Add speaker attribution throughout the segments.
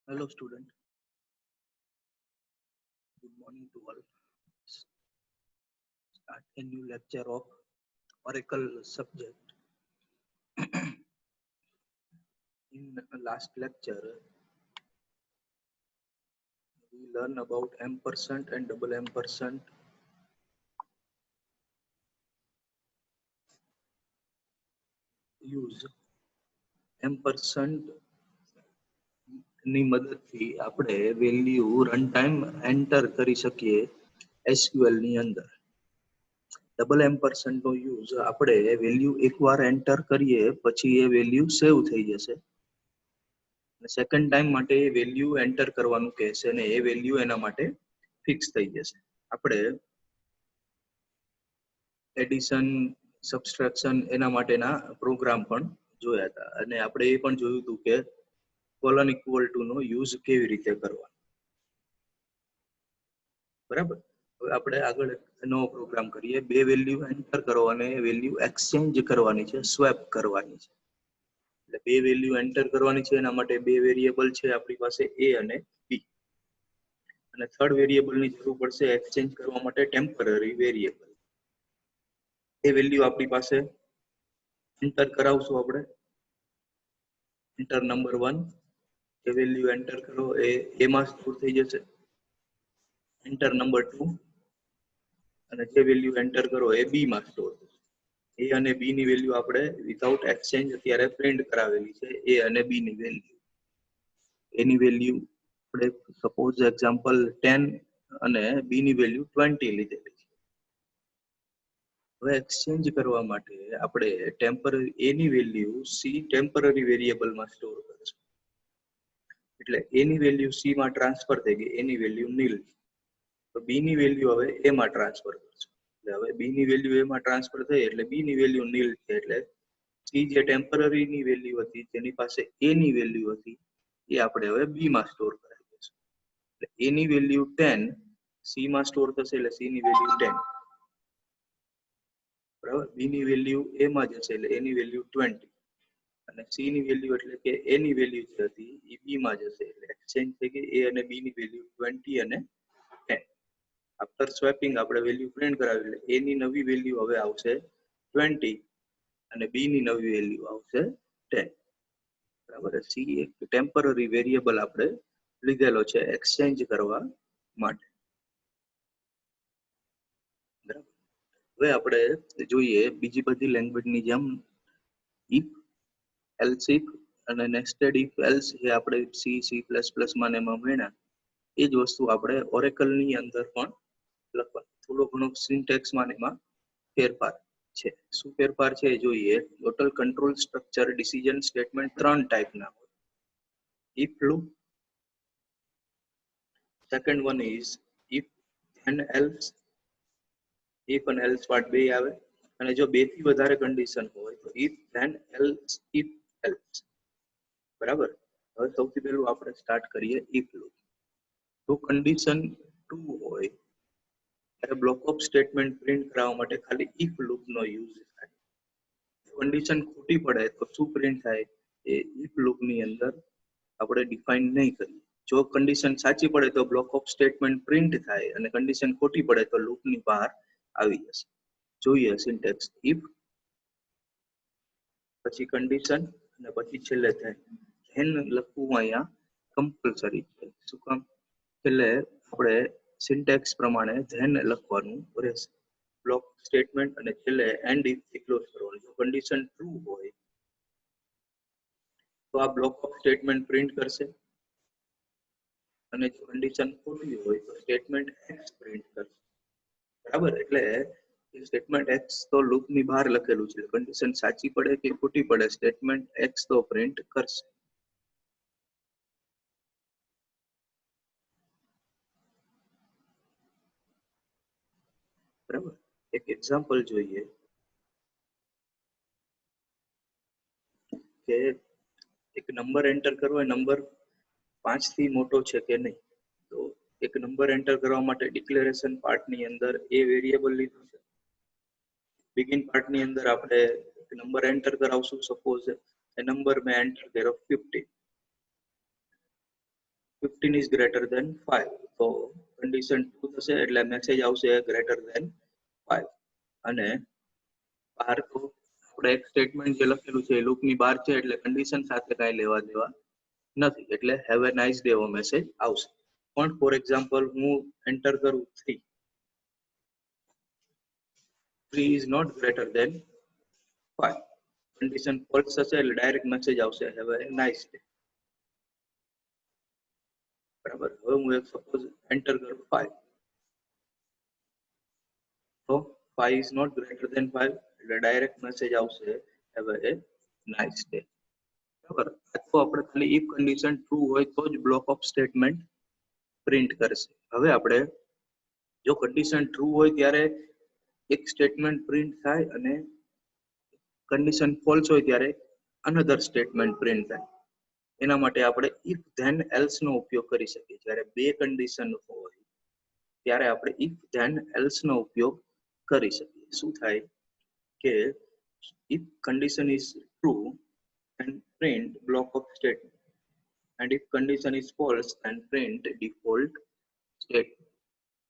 Speaker 1: Hello student, good morning to all. Start a new lecture of Oracle subject. In the last lecture, we learn about ampersand and double ampersand. Use ampersand ની મદદથી આપણે value run time enter કરી શકીએ SQL ની અંદર. Double એમ્પરસેન્ટ નો use આપણે value એકવાર enter કરીએ પછી એ વેલ્યુ સેવ થઈ જશે. સેકન્ડ ટાઈમ માટે વેલ્યુ એન્ટર કરવાનું કહેશે અને એ વેલ્યુ એના માટે ફિક્સ થઈ જશે. આપણે એડિશન સબસ્ટ્રેક્શન એના માટેના પ્રોગ્રામ પણ જોયા હતા અને આપણે એ પણ જોયું હતું કે કોલન ઇક્વલ ટુ નો યુઝ કેવી રીતે કરવાનો. બરાબર. હવે આપણે આગળ નવો પ્રોગ્રામ કરીએ. બે વેલ્યુ એન્ટર કરો અને વેલ્યુ એક્સચેન્જ કરવાની છે, સ્વેપ કરવાની છે. એટલે બે વેલ્યુ એન્ટર કરવાની છે, એના માટે બે વેરિયેબલ છે આપણી પાસે a અને b, અને થર્ડ વેરિયેબલ ની જરૂર પડશે એક્સચેન્જ કરવા માટે ટેમ્પરરી વેરિયેબલ. એ વેલ્યુ આપણી પાસે એન્ટર કરાવશું આપણે. એન્ટર નંબર 1, એ વેલ્યુ એન્ટર કરો એ a માં સ્ટોર થઈ જશે. એન્ટર નંબર 2 અને જે વેલ્યુ એન્ટર કરો એ b માં સ્ટોર થશે. a અને b ની વેલ્યુ આપણે વિધાઉટ એક્સચેન્જ અત્યારે પ્રિન્ટ કરાવેલી છે, a અને b ની વેલ્યુ. એની વેલ્યુ આપણે સપોઝ એક્ઝામ્પલ 10 અને b ની વેલ્યુ 20 લીધેલી છે. હવે એક્સચેન્જ કરવા માટે આપણે ટેમ્પરરી a ની વેલ્યુ c ટેમ્પરરી વેરિયેબલમાં સ્ટોર કરશું. એટલે a ની વેલ્યુ c માં ટ્રાન્સફર થઈ ગઈ, એની વેલ્યુ નીલ. તો b ની વેલ્યુ હવે a માં ટ્રાન્સફર કરશું. એટલે હવે b ની વેલ્યુ a માં ટ્રાન્સફર થઈ એટલે b ની વેલ્યુ નીલ છે. એટલે c જે ટેમ્પરરી ની વેલ્યુ હતી, જેની પાસે a ની વેલ્યુ હતી, એ આપણે હવે b માં સ્ટોર કરાવી દઈશું. એટલે a ની વેલ્યુ 10 c માં સ્ટોર થશે એટલે c ની વેલ્યુ 10. બરાબર. b ની વેલ્યુ a માં જશે એટલે a ની વેલ્યુ 20 અને c ની વેલ્યુ એટલે કે a ની વેલ્યુ જે હતી એ b માં જશે એટલે એક્સચેન્જ થઈ ગઈ. a અને b ની વેલ્યુ 20 અને 10. આફ્ટર સ્વેપિંગ આપણે વેલ્યુ પ્રિન્ટ કરાવી એટલે a ની નવી વેલ્યુ હવે આવશે 20 અને b ની નવી વેલ્યુ આવશે 10. બરાબર. c એક ટેમ્પરરી વેરિયેબલ આપણે લીધેલો છે એક્સચેન્જ કરવા માટે. બરાબર. હવે આપણે જોઈએ બીજી બધી લેંગ્વેજની જેમ if, else if અને નેસ્ટેડ if else જે આપણે સી સી++ માં એમાં ભણ્યા એ જ વસ્તુ આપણે ઓરેકલ ની અંદર પણ લખવા. થોડો ઘણો સિન્ટેક્સમાં એમાં ફેરફાર છે. શું ફેરફાર છે એ જોઈએ. Total control structure decision statement 3 ટાઈપના હોય. if loop, second one is if then else, if અને else part બે આવે. અને જો બે થી વધારે કન્ડિશન હોય તો if then else if else. બરાબર. હવે સૌથી પહેલું આપણે સ્ટાર્ટ કરીએ if loop. તો કન્ડિશન 2 હોય ત્યારે બ્લોક ઓફ સ્ટેટમેન્ટ પ્રિન્ટ કરાવવા માટે ખાલી if loop નો યુઝ થાય. કન્ડિશન ખોટી પડે તો શું પ્રિન્ટ થાય એ if loop ની અંદર આપણે ડિફાઇન નહીં કરીએ. જો કન્ડિશન સાચી પડે તો બ્લોક ઓફ સ્ટેટમેન્ટ પ્રિન્ટ થાય અને કન્ડિશન ખોટી પડે તો લૂપની બહાર આવી જશે. જોઈએ સિન્ટેક્સ if, પછી કન્ડિશન અને પછી છેલ્લે થાય. ધેન લખવું અહીંયા કમ્પલસરી છે. શું કામ? છેલ્લે આપણે સિન્ટેક્સ પ્રમાણે ધેન લખવાનું રહેશે. બ્લોક સ્ટેટમેન્ટ અને છેલ્લે એન્ડ if થી ક્લોઝ કરવાનું. જો કન્ડિશન ટ્રુ હોય તો આ બ્લોક ઓફ સ્ટેટમેન્ટ પ્રિન્ટ કરશે અને જો કન્ડિશન ખોટી હોય તો સ્ટેટમેન્ટ એક્સ પ્રિન્ટ કરશે. બરાબર. એટલે સ્ટેટમેન્ટ એક્સ તો લૂપ ની બહાર લખેલું છે. કન્ડિશન સાચી પડે કે ખોટી પડે સ્ટેટમેન્ટ એક્સ તો પ્રિન્ટ કરશે. બરાબર. એક એક્ઝામ્પલ જોઈએ કે એક નંબર એન્ટર કરવો એ નંબર 5 થી મોટો છે કે નહીં. તો એક નંબર એન્ટર કરવા માટે ડિક્લેરેશન પાર્ટની અંદર એ વેરિયેબલ લીધું છે. બિગિન પાર્ટની અંદર આપણે એક નંબર એન્ટર કરાવશું. સપોઝ એ નંબર મેં એન્ટર કર્યો 50. 15 is greater than 5, તો કન્ડિશન ટ્રુ થશે એટલે મેસેજ આવશે ગ્રેટર ધેન 5. અને બહાર તો આપણે એક સ્ટેટમેન્ટ જે લખેલું છે લૂપની બહાર છે એટલે કન્ડિશન સાથે કાંઈ લેવા દેવા નથી, એટલે હેવ એ નાઇસ ડે એવો મેસેજ આવશે. પણ ફોર એક્ઝામ્પલ હું એન્ટર કરું 3 is not greater than 5, condition false થશે એટલે ડાયરેક્ટ મેસેજ આવશે હેવ એ નાઇસ ડે. બરાબર. હવે હું એક સપોઝ એન્ટર કરું 5, તો 5 is not greater than 5 એટલે ડાયરેક્ટ મેસેજ આવશે હેવ એ નાઇસ ડે. બરાબર. તો આપણે ખાલી if કન્ડિશન ટ્રુ હોય તો જ બ્લોક ઓફ સ્ટેટમેન્ટ પ્રિન્ટ કરશે. હવે આપણે જો કન્ડિશન ટ્રુ હોય ત્યારે એક સ્ટેટમેન્ટ પ્રિન્ટ થાય અને કન્ડિશન ફોલ્સ હોય ત્યારે અનધર સ્ટેટમેન્ટ પ્રિન્ટ થાય. એના માટે આપણે if then else નો ઉપયોગ કરી શકીએ. જ્યારે બે કન્ડિશન હોય ત્યારે આપણે if then else નો ઉપયોગ કરી શકીએ. શું થાય કે if condition is true and print block of statement, and if condition is false and print default statement.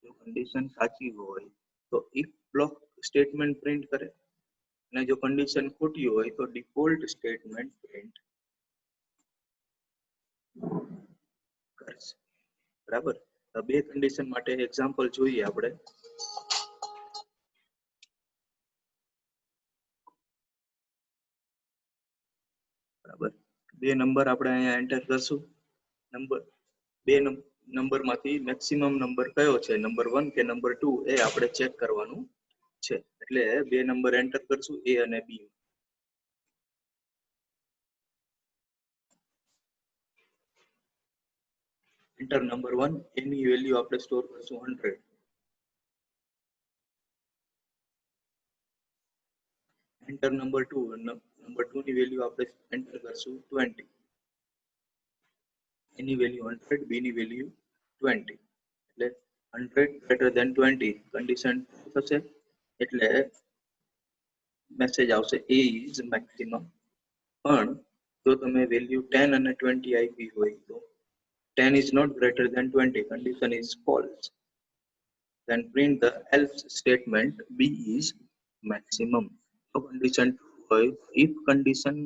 Speaker 1: જો કન્ડિશન સાચી હોય તો if block સ્ટેટમેન્ટ પ્રિન્ટ કરે અને જો કન્ડિશન ખોટી હોય તો ડિફોલ્ટ સ્ટેટમેન્ટ પ્રિન્ટ કરશે. બરાબર. બે કન્ડિશન માટે એક્ઝામ્પલ જોઈએ આપણે. બરાબર. બે નંબર આપણે અહીંયા એન્ટર કરશું. બે નંબરમાંથી મેક્સિમમ નંબર કયો છે, નંબર 1 કે નંબર 2, એ આપણે ચેક કરવાનું છે. એટલે બે નંબર એન્ટર કરશું, એ અને બી. એન્ટર નંબર 1, એની વેલ્યુ આપણે સ્ટોર કરશું 100. એન્ટર નંબર 2, નંબર 2 ની વેલ્યુ આપણે એન્ટર કરશું 20. એની વેલ્યુ 100, બી ની વેલ્યુ 20. એટલે 100 ગ્રેટર ધેન 20 કન્ડિશન થશે એટલે મેસેજ આવશે એ ઇઝ મેક્સિમમ. પણ જો તમે વેલ્યુ 10 અને 20 આપી હોય તો 10 is not greater than 20, condition is false. Then print the else statement b is maximum. તો કન્ડિશન હોય if કન્ડિશન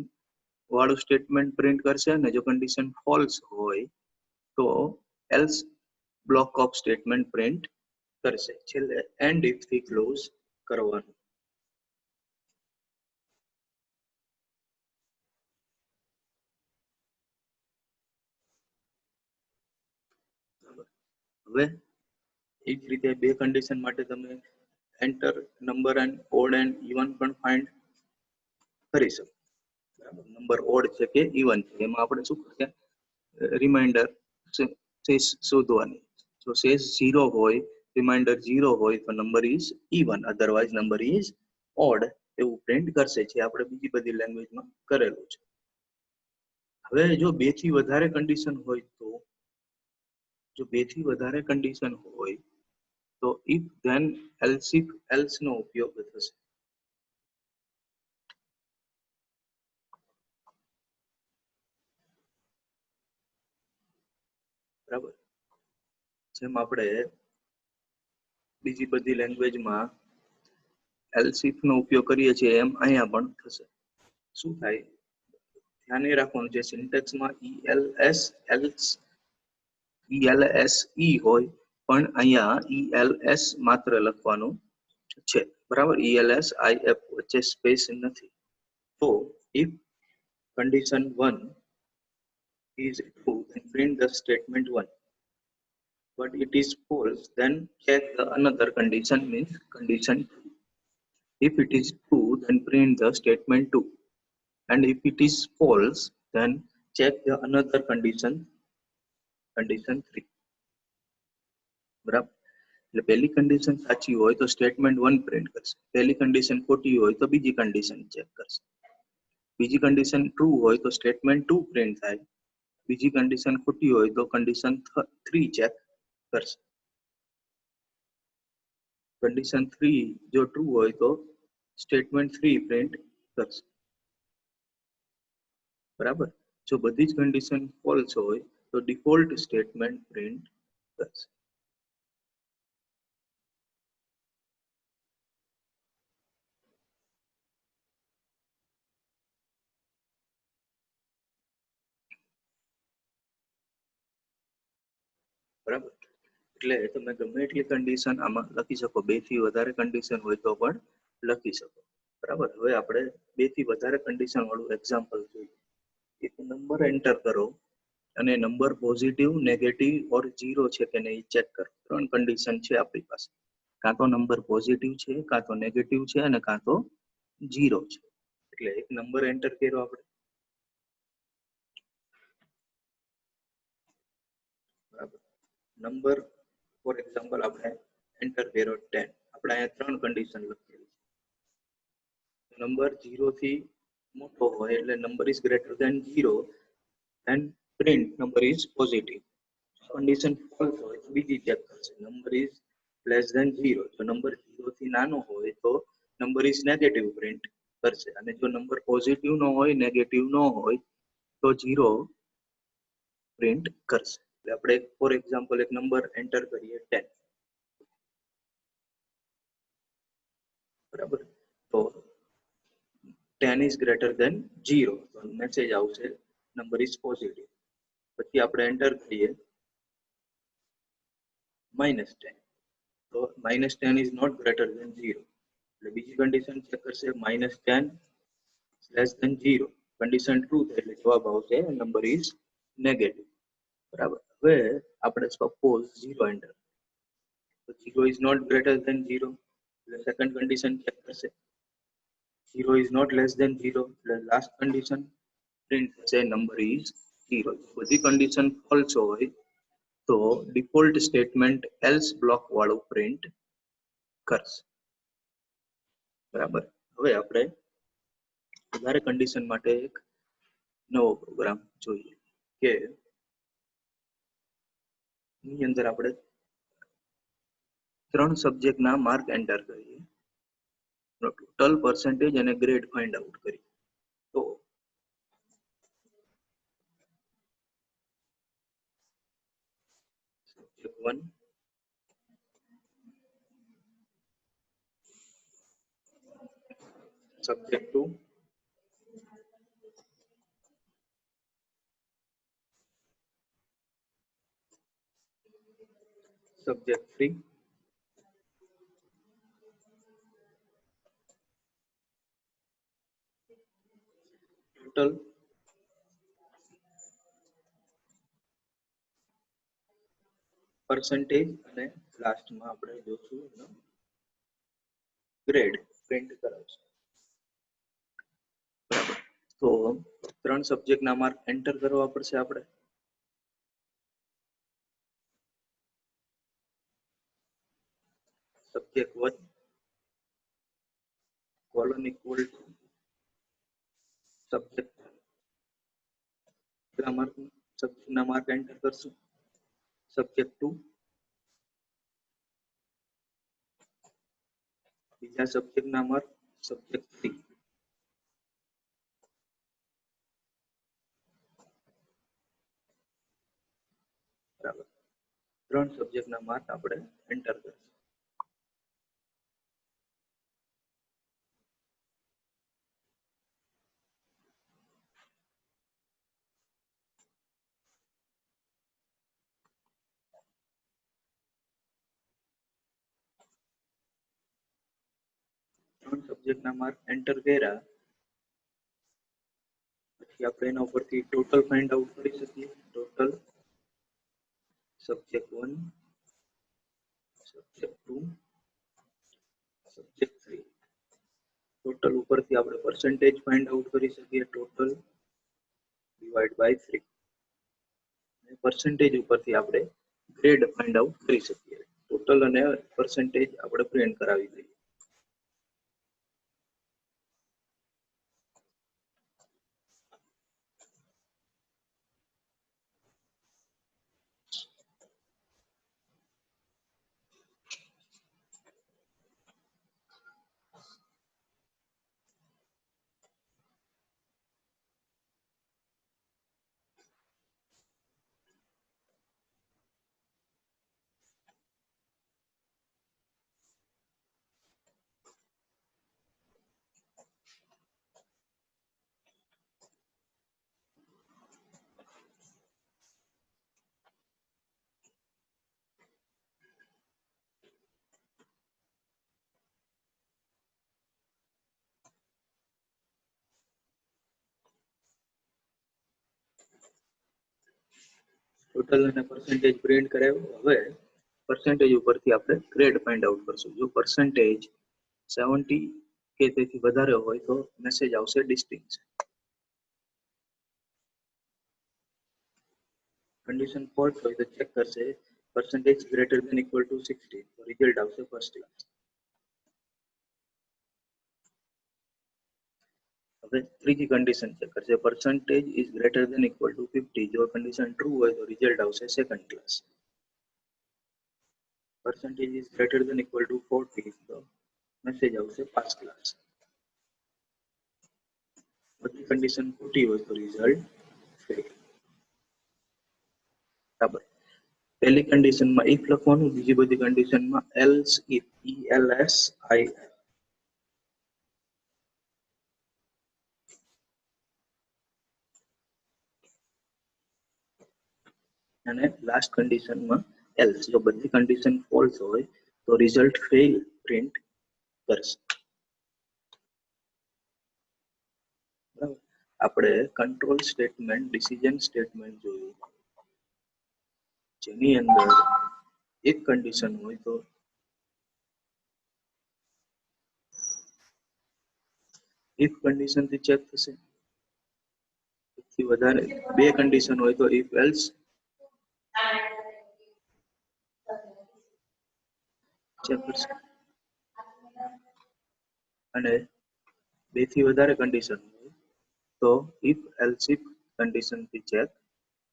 Speaker 1: વાળું સ્ટેટમેન્ટ પ્રિન્ટ કરશે અને જો કન્ડિશન ફોલ્સ હોય તો else block of statement print કરશે. છેલ્લે એન્ડ if થી ક્લોઝ કરવાનું. હવે એ જ રીતે બે કન્ડિશન માટે તમે enter number and odd and even પણ ફાઇન્ડ કરી શકો. બરાબર. નંબર ઓડ છે કે ઇવન છે એમાં આપણે શું કરીએ, રિમાઇન્ડર શેષ શોધવાની. જો શેષ 0 હોય, રિમાઇન્ડર 0 હોય તો number is even, otherwise number is odd એવું પ્રિન્ટ કરશે, જે આપણે બીજી બધી લેંગ્વેજમાં કરેલું છે. હવે જો બે થી વધારે કન્ડિશન હોય તો જો બે થી વધારે કન્ડિશન હોય તો if then else if else નો ઉપયોગ થશે. બરાબર. જેમ આપણે બીજી બધી લેંગ્વેજમાં else if નો ઉપયોગ કરીએ છીએ એમ અહીંયા પણ થશે. શું થાય ધ્યાન એ રાખવાનું છે, સિન્ટેક્સમાં ELS else ELS E હોય પણ અહીંયા ELS માત્ર લખવાનું છે. બરાબર. ELS IF વચ્ચે સ્પેસ નથી. તો if condition 1 is true then print the statement 1, but it is false then check the another condition, means condition 2. If it is true then print the statement 2, and if it is false then check the another condition, condition 3. બરાબર. એટલે પહેલી condition સાચી હોય તો statement 1 print કરશે, પહેલી condition ખોટી હોય તો બીજી કન્ડિશન ચેક કરશે, બીજી કન્ડિશન ટ્રુ હોય તો સ્ટેટમેન્ટ 2 પ્રિન્ટ થાય, બીજી કન્ડિશન ખોટી હોય તો કન્ડિશન 3 ચેક કરશે. કન્ડિશન 3 જો ટ્રુ હોય તો સ્ટેટમેન્ટ 3 પ્રિન્ટ કરશે. બરાબર. જો બધી જ કન્ડિશન ફોલ્સ હોય તો ડિફોલ્ટ સ્ટેટમેન્ટ પ્રિન્ટ કરશે. બરાબર, એટલે તમે ગમે એટલી કન્ડિશન આમાં લખી શકો, 2 થી વધારે કન્ડિશન હોય તો પણ લખી શકો. બરાબર, હવે આપણે 2 થી વધારે કન્ડિશન વાળું એક્ઝામ્પલ જોઈએ. એક નંબર એન્ટર કરો અને નંબર પોઝિટિવ, નેગેટિવ ઓર ઝીરો છે કે નહીં ચેક કરો. 3 કન્ડિશન છે આપણી પાસે. કાં તો નંબર પોઝિટિવ છે, કાં તો નેગેટિવ છે અને કાં તો ઝીરો છે. એટલે એક નંબર એન્ટર કર્યો આપણે. બરાબર, નંબર ફોર એક્ઝામ્પલ આપણે એન્ટર કર્યો 10. આપણે અહીંયા 3 કન્ડિશન લખેલી છે. નંબર 0 થી મોટો હોય એટલે number is greater than 0 and print number is positive. Condition false હોય તો બીજી ચેક કરશે, નંબર ઇઝ લેસ ધેન 0. જો નંબર 0 થી નાનો હોય તો નંબર ઇઝ નેગેટિવ પ્રિન્ટ કરશે, અને જો નંબર પોઝિટિવ નો હોય, નેગેટિવ નો હોય તો 0 પ્રિન્ટ કરશે. એટલે આપણે ફોર એક્ઝામ્પલ એક નંબર એન્ટર કરીએ 10. બરાબર, તો 10 ઇઝ ગ્રેટર ધેન 0, તો મેસેજ આવશે નંબર ઇઝ પોઝિટિવ. પછી આપણે એન્ટર કરીએ -10, તો -10 ઇઝ નોટ ગ્રેટર ધેન 0. એટલે બીજી કન્ડિશન ચેક કરશે, -10 લેસ ધેન 0. કન્ડિશન ટ્રુ થાય એટલે જવાબ આવશે નંબર ઇઝ નેગેટિવ. બરાબર, હવે આપણે સપોઝ 0 એન્ટર, તો 0 ઇઝ નોટ ગ્રેટર ધેન 0. એટલે સેકન્ડ કન્ડિશન ચેક કરશે, 0 is not less than 0. એટલે લાસ્ટ કન્ડિશન પ્રિન્ટ થશે નંબર ઇઝ 0. બધી કન્ડિશન ફોલ્સ હોય તો ડિફોલ્ટ સ્ટેટમેન્ટ એલ્સ બ્લોક વાળું પ્રિન્ટ કરશે. બરાબર, હવે આપણે વધારે કન્ડિશન માટે એક નવો પ્રોગ્રામ જોઈએ કે ની અંદર આપણે 3 સબ્જેક્ટના માર્ક એન્ટર કરીએ, ટોટલ પર્સન્ટેજ અને ગ્રેડ ફાઇન્ડ આઉટ કરીએ. તો subject 1, subject 2, subject 3, total percentage અને લાસ્ટમાં આપણે જોશું એનો ગ્રેડ પ્રિન્ટ કરાવશું. બરાબર, તો 3 સબ્જેક્ટના માર્ક એન્ટર કરવા પડશે આપણે. Subject 1 colon equal to subject સબ્જેક્ટના માર્ક એન્ટર કરશું. સબ્જેક્ટ 2 બીજા સબ્જેક્ટના માર્ક, સબ્જેક્ટ 3 બરાબર, 3 સબ્જેક્ટના માર્ક આપણે એન્ટર કરશું. સબ્જેક્ટના માર્ક એન્ટર કર્યા પછી આપણે એના ઉપરથી ટોટલ ફાઇન્ડ આઉટ કરી શકીએ. Total subject 1, subject 2, subject 3. Total ઉપરથી આપણે પર્સન્ટેજ ફાઇન્ડ આઉટ કરી શકીએ. Total divide by 3. પર્સન્ટેજ ઉપરથી આપણે ગ્રેડ ફાઇન્ડ આઉટ કરી શકીએ. ટોટલ અને પર્સન્ટેજ આપણે પ્રિન્ટ કરાવી દઈએ. ટોટલ અને percentage પ્રિન્ટ કરાવ્યું. હવે percentage ઉપરથી આપણે ગ્રેડ ફાઇન્ડ આઉટ કરશું. જો percentage 70 કે તેથી વધારે હોય તો મેસેજ આવશે ડિસ્ટિંક્ટ. કન્ડિશન ફોલ્સ હોય તો ચેક કરશે percentage greater than equal to 60 તો રિઝલ્ટ આવશે ફર્સ્ટ ક્લાસ. હવે ત્રીજી કન્ડિશન ચેક કરશે percentage is greater than equal to 50 જો કન્ડિશન ટ્રુ હોય તો રિઝલ્ટ આવશે second class. percentage is greater than equal to 40 તો મેસેજ આવશે પાસ ક્લાસ. બધી કન્ડિશન ખોટી હોય તો રિઝલ્ટ ફેલ. બરાબર. પહેલી કન્ડિશનમાં if લખવાનું, બીજી બધી કન્ડિશનમાં else if, ELS I. અને લાસ્ટ કન્ડિશનમાં else. જો બધી કન્ડિશન ફોલ્સ હોય તો રિઝલ્ટ ફેલ પ્રિન્ટ કરશે. બરાબર. આપણે કંટ્રોલ સ્ટેટમેન્ટ, ડિસિઝન સ્ટેટમેન્ટ જોયું, જેની અંદર એક કન્ડિશન હોય તો if કન્ડિશન થી ચેક થશે. થી વધારે બે કન્ડિશન હોય તો if else ચેક કરશે. અને બે થી વધારે કન્ડિશન હોય તો if else if કન્ડિશન થી ચેક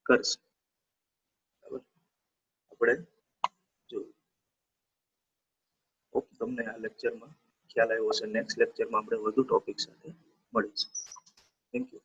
Speaker 1: કરશે. બરાબર. આપણે જો તમને આ લેક્ચરમાં ખ્યાલ આવ્યો હશે. નેક્સ્ટ લેક્ચરમાં આપણે વધુ ટોપિક સાથે મળીશું. Thank you.